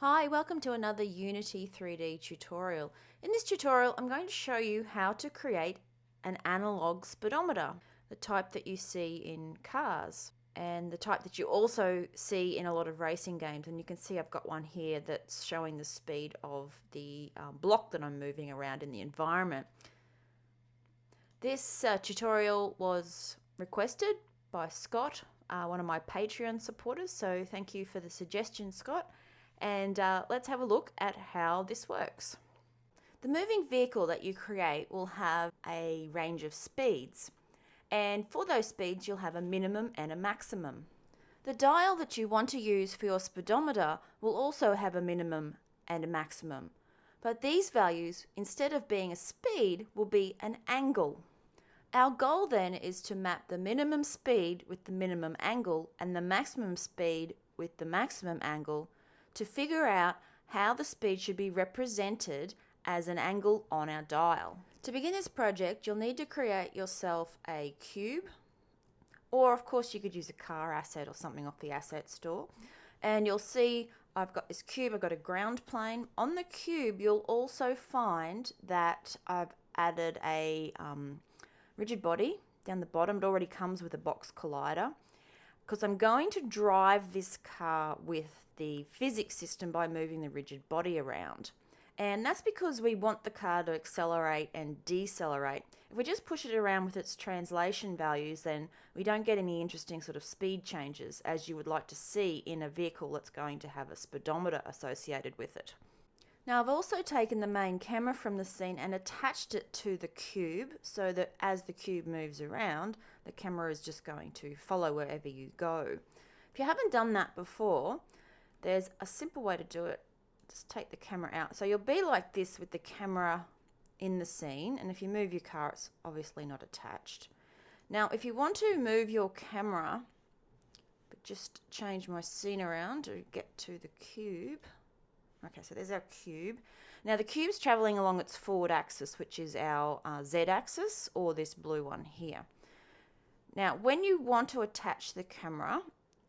Hi, welcome to another Unity 3D tutorial. In this tutorial, I'm going to show you how to create an analog speedometer, the type that you see in cars and the type that you also see in a lot of racing games. And you can see I've got one here that's showing the speed of the block that I'm moving around in the environment. This tutorial was requested by Scott, one of my Patreon supporters, so thank you for the suggestion, Scott. And let's have a look at how this works. The moving vehicle that you create will have a range of speeds, and for those speeds you'll have a minimum and a maximum. The dial that you want to use for your speedometer will also have a minimum and a maximum, but these values, instead of being a speed, will be an angle. Our goal then is to map the minimum speed with the minimum angle and the maximum speed with the maximum angle to figure out how the speed should be represented as an angle on our dial. To begin this project, you'll need to create yourself a cube, or of course you could use a car asset or something off the asset store. And you'll see I've got this cube, I've got a ground plane. On the cube you'll also find that I've added a rigid body down the bottom. It already comes with a box collider because I'm going to drive this car with the physics system by moving the rigid body around. And that's because we want the car to accelerate and decelerate. If we just push it around with its translation values, then we don't get any interesting sort of speed changes as you would like to see in a vehicle that's going to have a speedometer associated with it. Now I've also taken the main camera from the scene and attached it to the cube so that as the cube moves around, the camera is just going to follow wherever you go. If you haven't done that before, there's a simple way to do it. Just take the camera out. So you'll be like this with the camera in the scene, and if you move your car, it's obviously not attached. Now if you want to move your camera, but just change my scene around to get to the cube. Okay, so there's our cube. Now the cube's traveling along its forward axis, which is our Z-axis, or this blue one here. Now when you want to attach the camera,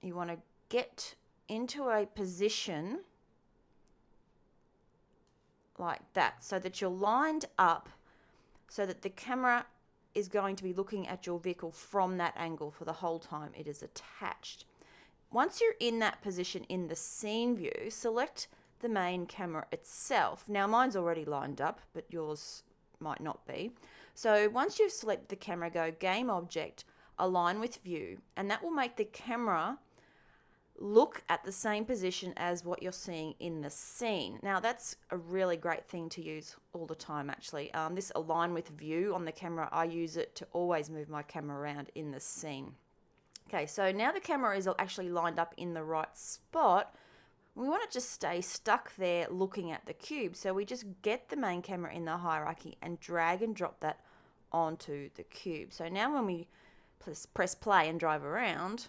you want to get into a position like that so that you're lined up so that the camera is going to be looking at your vehicle from that angle for the whole time it is attached. Once you're in that position in the scene view, select the main camera itself. Now mine's already lined up, but yours might not be. So once you've selected the camera, go Game Object, Align with View, and that will make the camera look at the same position as what you're seeing in the scene. Now that's a really great thing to use all the time actually. This Align with View on the camera, I use it to always move my camera around in the scene. Okay, so now the camera is actually lined up in the right spot. We want to just stay stuck there looking at the cube. So we just get the main camera in the hierarchy and drag and drop that onto the cube. So now when we press play and drive around,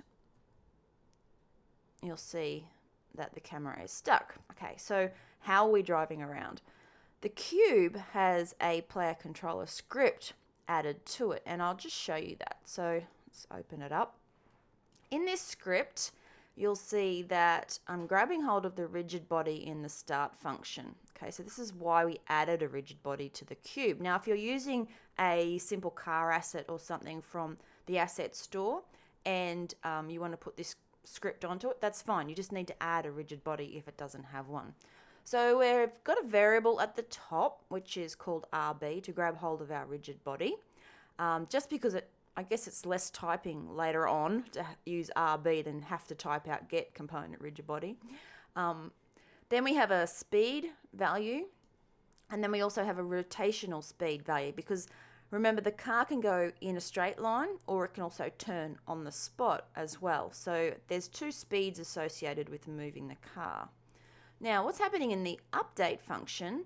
you'll see that the camera is stuck. Okay, so how are we driving around? The cube has a player controller script added to it, and I'll just show you that. So let's open it up. In this script, you'll see that I'm grabbing hold of the rigid body in the start function. Okay, so this is why we added a rigid body to the cube. Now, if you're using a simple car asset or something from the asset store and you want to put this script onto it, that's fine. You just need to add a rigid body if it doesn't have one. So we've got a variable at the top, which is called RB, to grab hold of our rigid body. Just because I guess it's less typing later on to use RB than have to type out get component rigid body. Then we have a speed value, and then we also have a rotational speed value, because remember the car can go in a straight line or it can also turn on the spot as well. So there's two speeds associated with moving the car. Now what's happening in the update function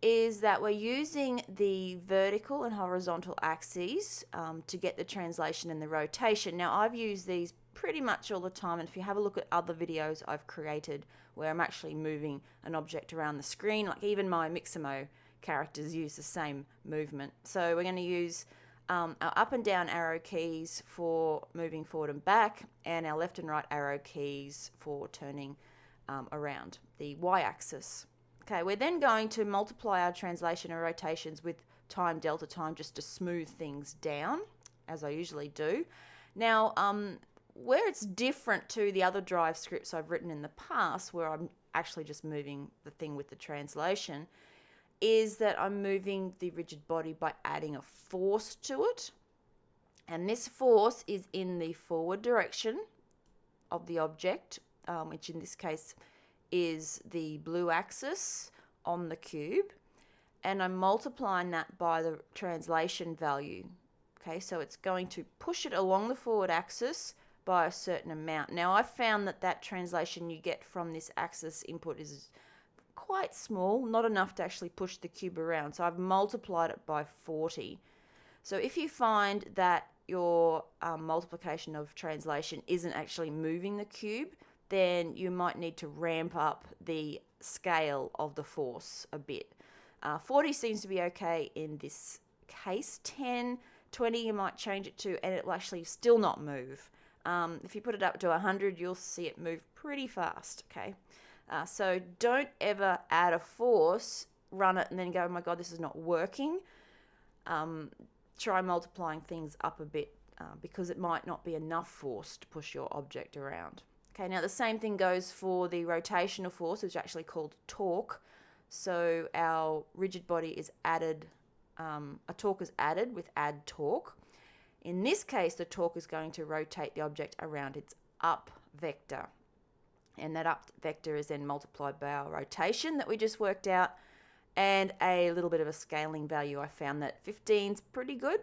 is that we're using the vertical and horizontal axes to get the translation and the rotation. Now I've used these pretty much all the time, and if you have a look at other videos I've created where I'm actually moving an object around the screen, like even my Mixamo characters use the same movement. So we're going to use our up and down arrow keys for moving forward and back, and our left and right arrow keys for turning around the y-axis. Okay, we're then going to multiply our translation and rotations with time delta time just to smooth things down, as I usually do. Now, where it's different to the other drive scripts I've written in the past, where I'm actually just moving the thing with the translation, is that I'm moving the rigid body by adding a force to it. And this force is in the forward direction of the object, which in this case is the blue axis on the cube. And I'm multiplying that by the translation value. Okay, so it's going to push it along the forward axis by a certain amount. Now, I've found that that translation you get from this axis input is quite small, not enough to actually push the cube around. So I've multiplied it by 40. So if you find that your multiplication of translation isn't actually moving the cube, then you might need to ramp up the scale of the force a bit. 40 seems to be okay in this case. 10, 20 you might change it to, and it will actually still not move. If you put it up to 100, you'll see it move pretty fast, okay? So don't ever add a force, run it, and then go, oh my God, this is not working. Try multiplying things up a bit because it might not be enough force to push your object around. Okay, now the same thing goes for the rotational force, which is actually called torque. So our rigid body is added, a torque is added with add torque. In this case, the torque is going to rotate the object around its up vector. And that up vector is then multiplied by our rotation that we just worked out, and a little bit of a scaling value. I found that 15 is pretty good.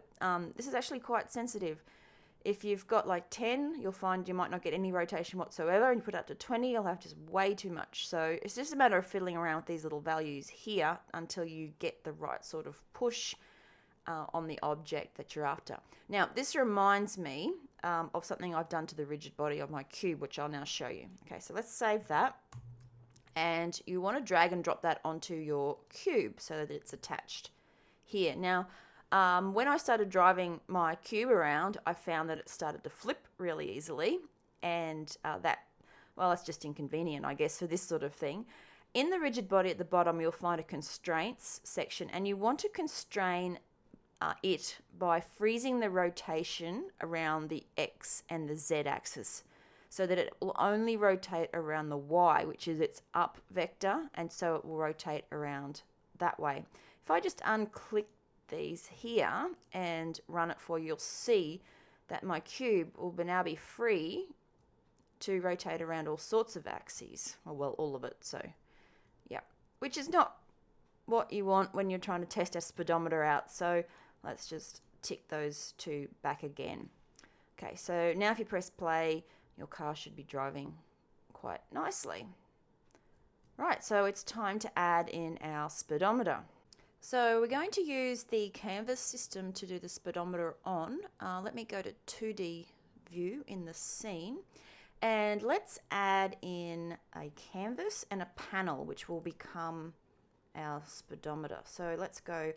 This is actually quite sensitive. If you've got like 10, you'll find you might not get any rotation whatsoever, and you put it up to 20, you'll have just way too much. So it's just a matter of fiddling around with these little values here until you get the right sort of push on the object that you're after. Now, this reminds me of something I've done to the rigid body of my cube, which I'll now show you. Okay, so let's save that. And you want to drag and drop that onto your cube so that it's attached here. Now, when I started driving my cube around, I found that it started to flip really easily. And that's just inconvenient, I guess, for this sort of thing. In the rigid body at the bottom, you'll find a constraints section, and you want to constrain it by freezing the rotation around the X and the Z axis, so that it will only rotate around the Y, which is its up vector, and so it will rotate around that way. If I just unclick these here and run it for you, you'll see that my cube will now be free to rotate around all sorts of axes, well, all of it, so yeah, which is not what you want when you're trying to test a speedometer out, so let's just tick those two back again. Okay, so now if you press play, your car should be driving quite nicely. Right, so it's time to add in our speedometer. So we're going to use the canvas system to do the speedometer on. Let me go to 2D view in the scene, and let's add in a canvas and a panel, which will become our speedometer. So let's go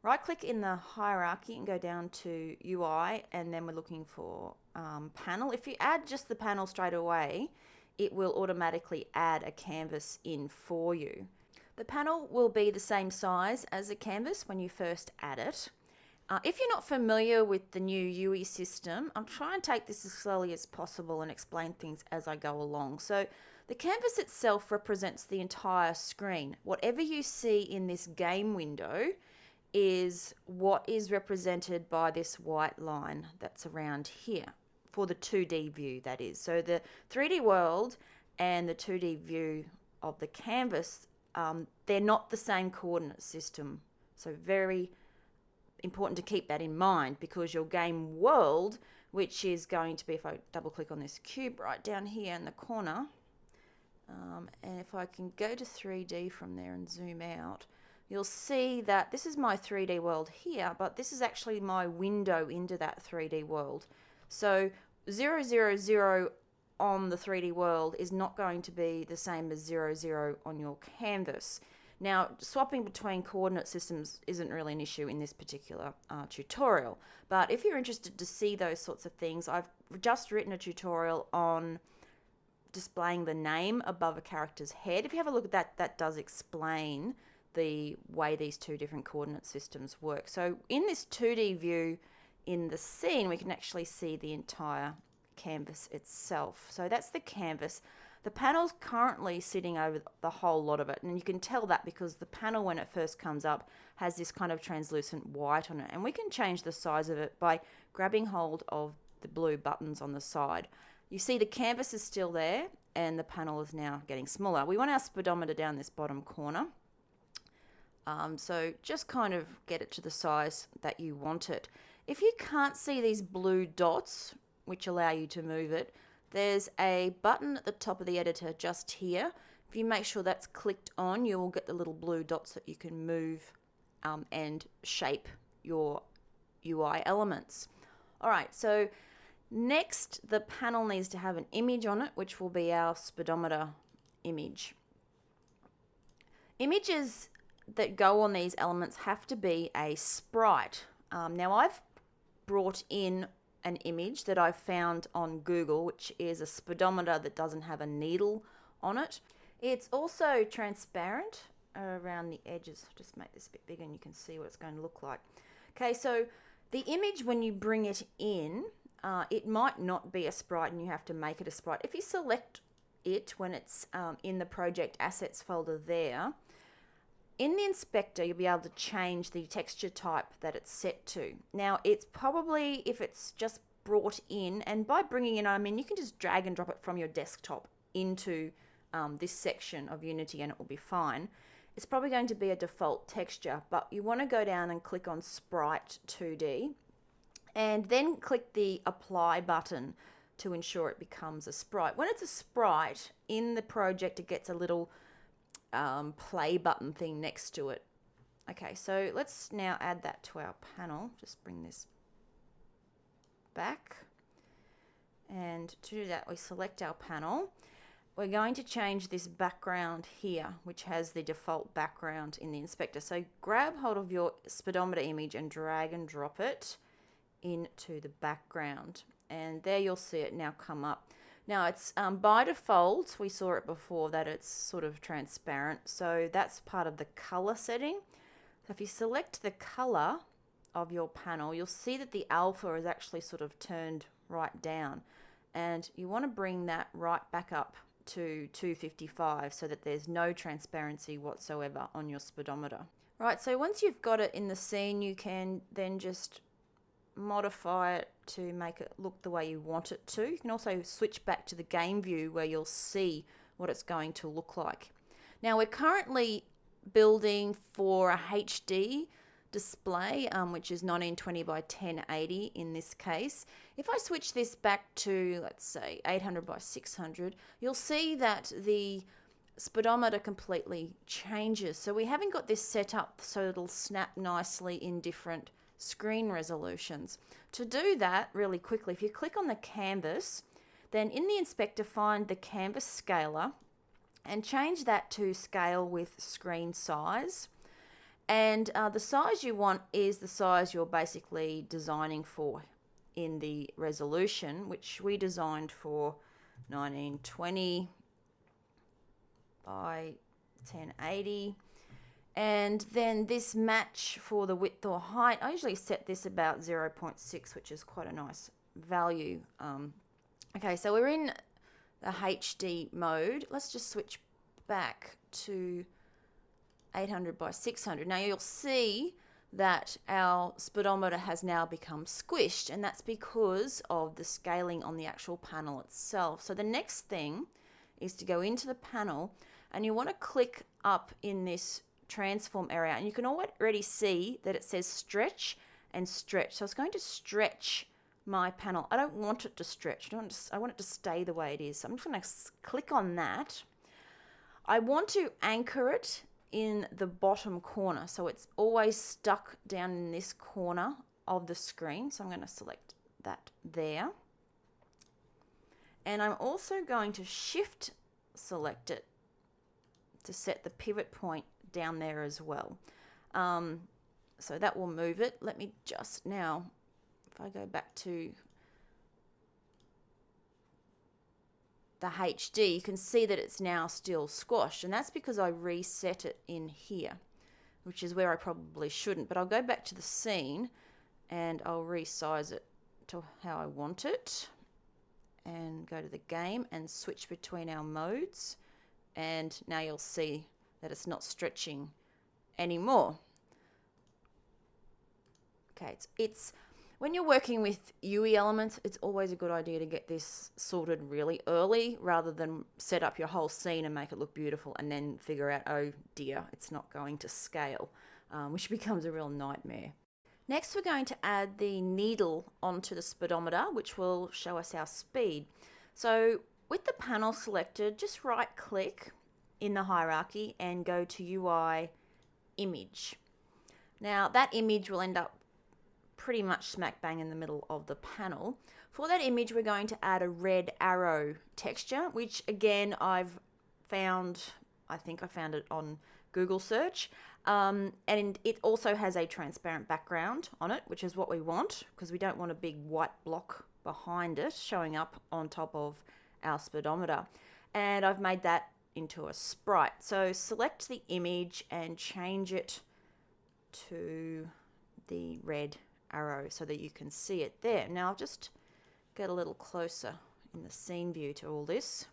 right click in the hierarchy and go down to UI, and then we're looking for panel. If you add just the panel straight away, it will automatically add a canvas in for you. The panel will be the same size as the canvas when you first add it. If you're not familiar with the new UE system, I'll try and take this as slowly as possible and explain things as I go along. So the canvas itself represents the entire screen. Whatever you see in this game window is what is represented by this white line that's around here for the 2D view, that is. So the 3D world and the 2D view of the canvas, they're not the same coordinate system. So very important to keep that in mind, because your game world, which is going to be, if I double click on this cube right down here in the corner, and if I can go to 3D from there and zoom out, you'll see that this is my 3D world here, but this is actually my window into that 3D world. So 0, 0, 0 on the 3D world is not going to be the same as 0, 0 on your canvas. Now, swapping between coordinate systems isn't really an issue in this particular tutorial, but if you're interested to see those sorts of things, I've just written a tutorial on displaying the name above a character's head. If you have a look at that, that does explain the way these two different coordinate systems work. So in this 2D view in the scene, we can actually see the entire canvas itself. So that's the canvas. The panel's currently sitting over the whole lot of it, and you can tell that because the panel, when it first comes up, has this kind of translucent white on it, and we can change the size of it by grabbing hold of the blue buttons on the side. You see the canvas is still there, and the panel is now getting smaller. We want our speedometer down this bottom corner. So just kind of get it to the size that you want it. If you can't see these blue dots, which allow you to move it, there's a button at the top of the editor just here. If you make sure that's clicked on, you will get the little blue dots that you can move and shape your UI elements. All right, so next the panel needs to have an image on it, which will be our speedometer image. Images that go on these elements have to be a sprite. Now I've brought in an image that I found on Google, which is a speedometer that doesn't have a needle on it. It's also transparent around the edges. Just make this a bit bigger and you can see what it's going to look like. Okay, so the image, when you bring it in, it might not be a sprite and you have to make it a sprite. If you select it when it's in the project assets folder there, in the inspector, you'll be able to change the texture type that it's set to. Now, it's probably, if it's just brought in, and by bringing in, I mean, you can just drag and drop it from your desktop into this section of Unity and it will be fine. It's probably going to be a default texture, but you want to go down and click on Sprite 2D and then click the Apply button to ensure it becomes a sprite. When it's a sprite, in the project, it gets a little play button thing next to it. Okay, so let's now add that to our panel. Just bring this back, and to do that we select our panel. We're going to change this background here, which has the default background in the inspector. So grab hold of your speedometer image and drag and drop it into the background, and there you'll see it now come up. Now it's by default, we saw it before, that it's sort of transparent, so that's part of the color setting. So if you select the color of your panel, you'll see that the alpha is actually sort of turned right down, and you want to bring that right back up to 255 so that there's no transparency whatsoever on your speedometer. Right, so once you've got it in the scene, you can then just modify it to make it look the way you want it to. You can also switch back to the game view where you'll see what it's going to look like. Now we're currently building for a HD display, which is 1920 by 1080 in this case. If I switch this back to, let's say, 800 by 600, you'll see that the speedometer completely changes. So we haven't got this set up so it'll snap nicely in different screen resolutions. To do that really quickly, if you click on the canvas, then in the inspector find the canvas scaler and change that to scale with screen size. And the size you want is the size you're basically designing for in the resolution, which we designed for 1920 by 1080. And then this match for the width or height, I usually set this about 0.6, which is quite a nice value. Okay, so we're in the HD mode. Let's just switch back to 800 by 600. Now you'll see that our speedometer has now become squished, and that's because of the scaling on the actual panel itself. So the next thing is to go into the panel, and you want to click up in this transform area, and you can already see that it says stretch and stretch. So it's going to stretch my panel. I don't want it to stretch. I want it to stay the way it is. So I'm just going to click on that. I want to anchor it in the bottom corner, so it's always stuck down in this corner of the screen. So I'm going to select that there, and I'm also going to shift select it to set the pivot point down there as well. So that will move it. Let me just now, if I go back to the HD, you can see that it's now still squashed, and that's because I reset it in here, which is where I probably shouldn't. But I'll go back to the scene and I'll resize it to how I want it, and go to the game and switch between our modes, and now you'll see that it's not stretching anymore. Okay, it's when you're working with UE elements, it's always a good idea to get this sorted really early rather than set up your whole scene and make it look beautiful and then figure out, oh dear, it's not going to scale, which becomes a real nightmare. Next, we're going to add the needle onto the speedometer, which will show us our speed. So with the panel selected, just right click in the hierarchy and go to UI image. Now that image will end up pretty much smack bang in the middle of the panel. For that image, we're going to add a red arrow texture, which again I think I found it on Google search. And it also has a transparent background on it, which is what we want, because we don't want a big white block behind it showing up on top of our speedometer. And I've made that into a sprite. So select the image and change it to the red arrow so that you can see it there. Now I'll just get a little closer in the scene view to all this.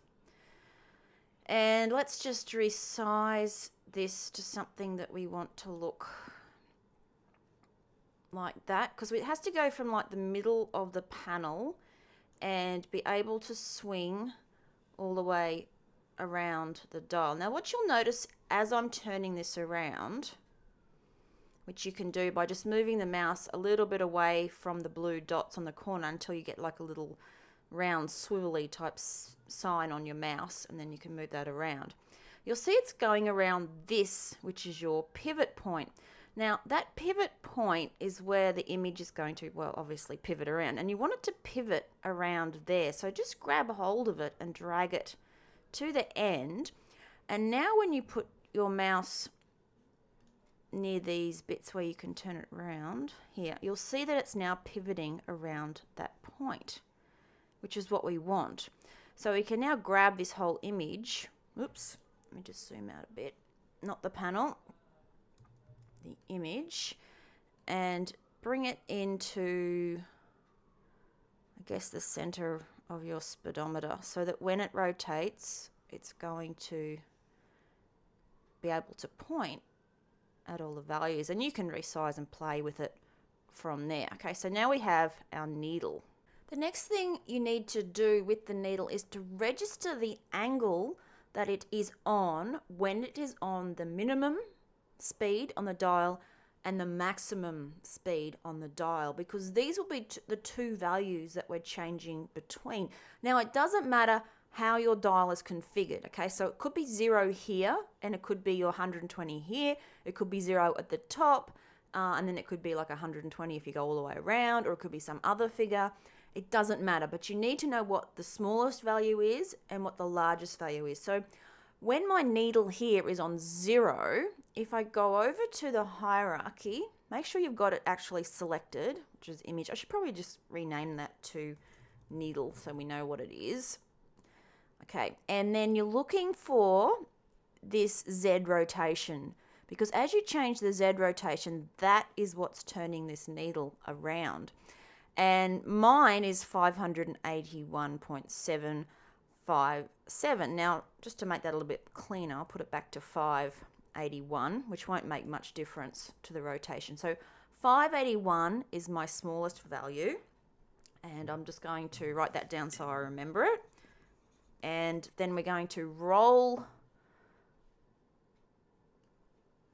And let's just resize this to something that we want to look like that, because it has to go from like the middle of the panel and be able to swing all the way around the dial. Now what you'll notice as I'm turning this around, which you can do by just moving the mouse a little bit away from the blue dots on the corner until you get like a little round swivelly type sign on your mouse, and then you can move that around. You'll see it's going around this, which is your pivot point. Now that pivot point is where the image is going to, well, obviously pivot around, and you want it to pivot around there. So just grab a hold of it and drag it to the end. And now when you put your mouse near these bits where you can turn it around here, you'll see that it's now pivoting around that point, which is what we want. So we can now grab this whole image. Oops, let me just zoom out a bit. Not the panel, the image, and bring it into, I guess, the center of your speedometer, so that when it rotates, it's going to be able to point at all the values, and you can resize and play with it from there. Okay, so now we have our needle. The next thing you need to do with the needle is to register the angle that it is on when it is on the minimum speed on the dial and the maximum speed on the dial, because these will be the two values that we're changing between. Now it doesn't matter how your dial is configured, okay? So it could be 0 here and it could be your 120 here. It could be 0 at the top and then it could be like 120 if you go all the way around, or it could be some other figure. It doesn't matter, but you need to know what the smallest value is and what the largest value is. So when my needle here is on 0, if I go over to the hierarchy, make sure you've got it actually selected, which is image. I should probably just rename that to needle so we know what it is. Okay, and then you're looking for this Z rotation, because as you change the Z rotation, that is what's turning this needle around. And mine is 581.757. Now, just to make that a little bit cleaner, I'll put it back to 581, which won't make much difference to the rotation. So 581 is my smallest value, and I'm just going to write that down so I remember it. And then we're going to roll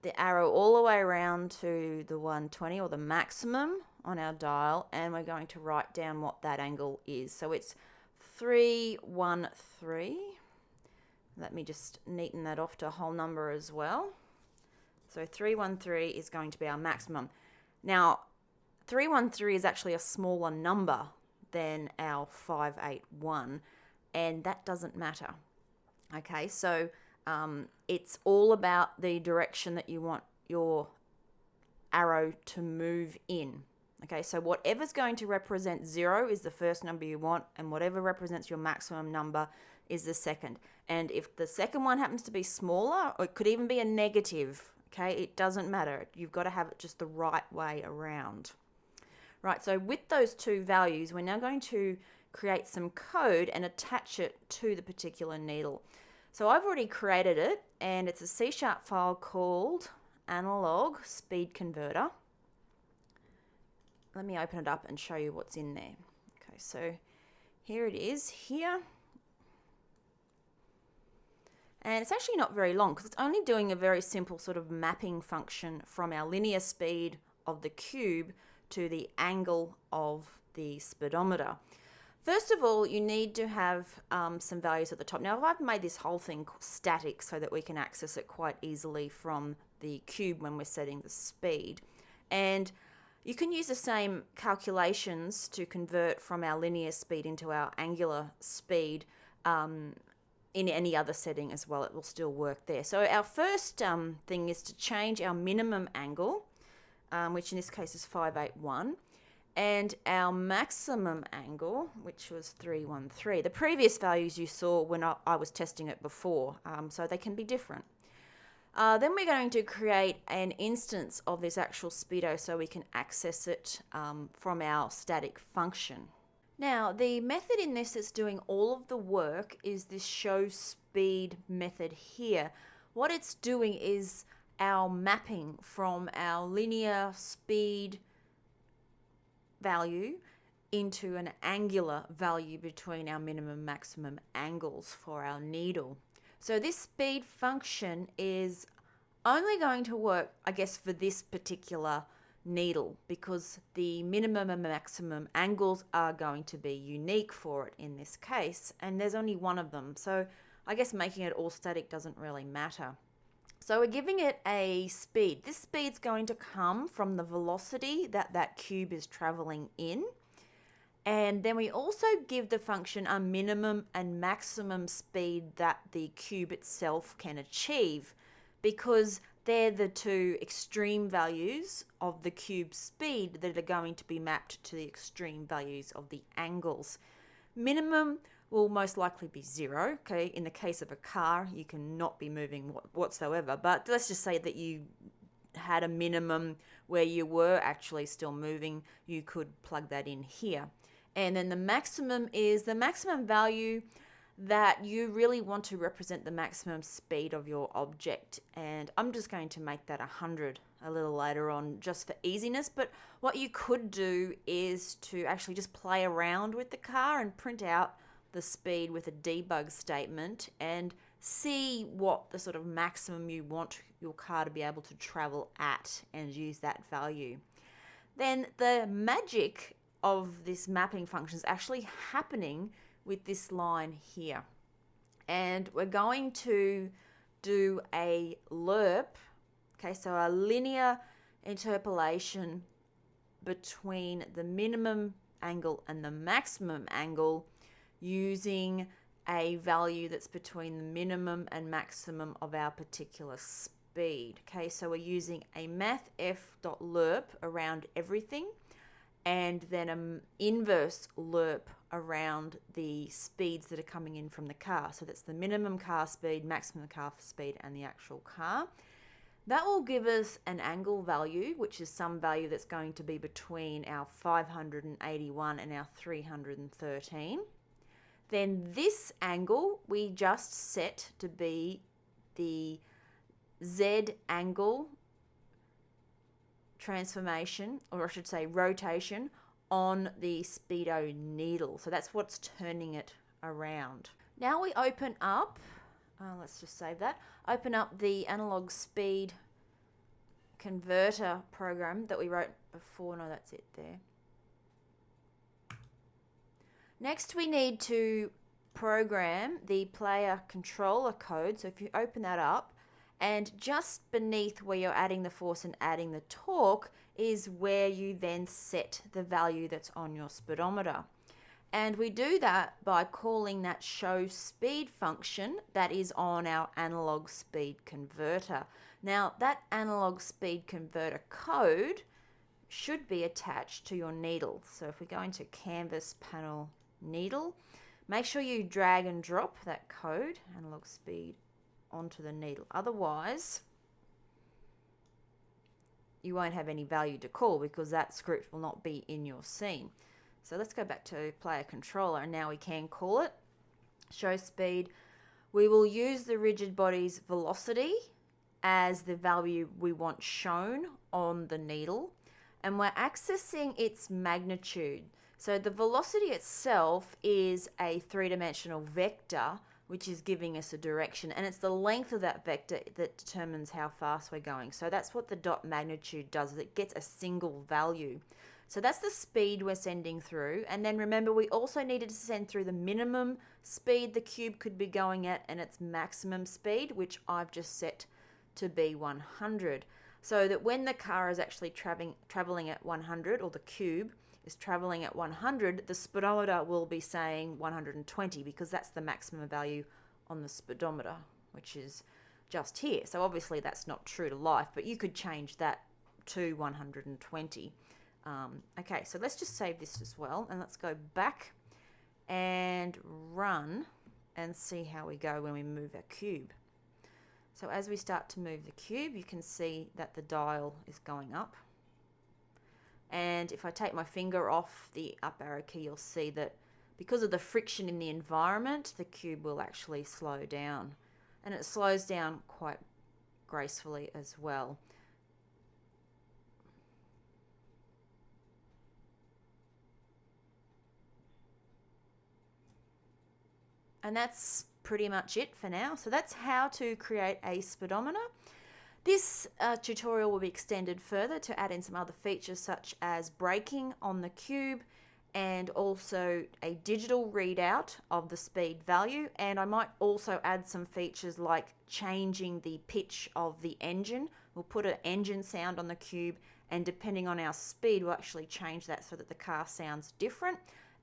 the arrow all the way around to the 120, or the maximum on our dial, and we're going to write down what that angle is. So it's 313. Let me just neaten that off to a whole number as well. So 313 is going to be our maximum. Now 313 is actually a smaller number than our 581, and that doesn't matter. Okay, so it's all about the direction that you want your arrow to move in. Okay, so whatever's going to represent 0 is the first number you want, and whatever represents your maximum number is the second. And if the second one happens to be smaller, or it could even be a negative, okay, it doesn't matter. You've got to have it just the right way around. Right, so with those two values, we're now going to create some code and attach it to the particular needle. So I've already created it, and it's a C# file called Analogue Speed Converter. Let me open it up and show you what's in there. Okay, so here it is here. And it's actually not very long because it's only doing a very simple sort of mapping function from our linear speed of the cube to the angle of the speedometer. First of all, you need to have some values at the top. Now, I've made this whole thing static so that we can access it quite easily from the cube when we're setting the speed. And you can use the same calculations to convert from our linear speed into our angular speed in any other setting as well. It will still work there. So our first thing is to change our minimum angle, which in this case is 581, and our maximum angle, which was 313. The previous values you saw when I was testing it before, so they can be different. Then we're going to create an instance of this actual speedo so we can access it from our static function. Now, the method in this that's doing all of the work is this show speed method here. What it's doing is our mapping from our linear speed value into an angular value between our minimum maximum angles for our needle. So this speed function is only going to work, I guess, for this particular needle because the minimum and maximum angles are going to be unique for it in this case, and there's only one of them. So I guess making it all static doesn't really matter. So we're giving it a speed. This speed's going to come from the velocity that that cube is traveling in. And then we also give the function a minimum and maximum speed that the cube itself can achieve because they're the two extreme values of the cube's speed that are going to be mapped to the extreme values of the angles. Minimum will most likely be 0. Okay, in the case of a car, you cannot be moving whatsoever. But let's just say that you had a minimum where you were actually still moving. You could plug that in here. And then the maximum is the maximum value that you really want to represent the maximum speed of your object. And I'm just going to make that 100 a little later on just for easiness. But what you could do is to actually just play around with the car and print out the speed with a debug statement and see what the sort of maximum you want your car to be able to travel at and use that value. Then the magic of this mapping function is actually happening with this line here. And we're going to do a lerp, okay, so a linear interpolation between the minimum angle and the maximum angle using a value that's between the minimum and maximum of our particular speed. Okay, so we're using a mathf.lerp around everything and then an inverse lerp around the speeds that are coming in from the car. So that's the minimum car speed, maximum car speed, and the actual car. That will give us an angle value, which is some value that's going to be between our 581 and our 313. Then this angle we just set to be the Z angle transformation, or I should say rotation, on the speedo needle. So that's what's turning it around. Now we open up, let's just save that, open up the analog speed converter program that we wrote before. No, that's it there. Next we need to program the player controller code. So if you open that up, and just beneath where you're adding the force and adding the torque is where you then set the value that's on your speedometer. And we do that by calling that show speed function that is on our analog speed converter. Now that analog speed converter code should be attached to your needle. So if we go into canvas panel needle, Make sure you drag and drop that code, analog speed, onto the needle. Otherwise, you won't have any value to call because that script will not be in your scene. So let's go back to player controller, and now we can call it. Show speed. We will use the rigid body's velocity as the value we want shown on the needle, and we're accessing its magnitude. So the velocity itself is a three-dimensional vector which is giving us a direction, and it's the length of that vector that determines how fast we're going. So that's what the dot magnitude does, is it gets a single value. So that's the speed we're sending through. And then remember, we also needed to send through the minimum speed the cube could be going at and its maximum speed, which I've just set to be 100. So that when the car is actually traveling at 100, or the cube is traveling at 100, the speedometer will be saying 120 because that's the maximum value on the speedometer, which is just here. So obviously that's not true to life, but you could change that to 120. Okay, so let's just save this as well, and let's go back and run and see how we go when we move our cube. So as we start to move the cube, you can see that the dial is going up. And if I take my finger off the up arrow key, you'll see that because of the friction in the environment, the cube will actually slow down. And it slows down quite gracefully as well. And that's pretty much it for now. So that's how to create a speedometer. This tutorial will be extended further to add in some other features such as braking on the cube and also a digital readout of the speed value. And I might also add some features like changing the pitch of the engine. We'll put an engine sound on the cube, and depending on our speed, we'll actually change that so that the car sounds different.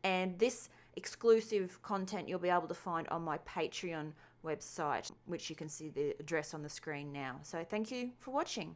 And this exclusive content you'll be able to find on my Patreon website, which you can see the address on the screen now. So thank you for watching.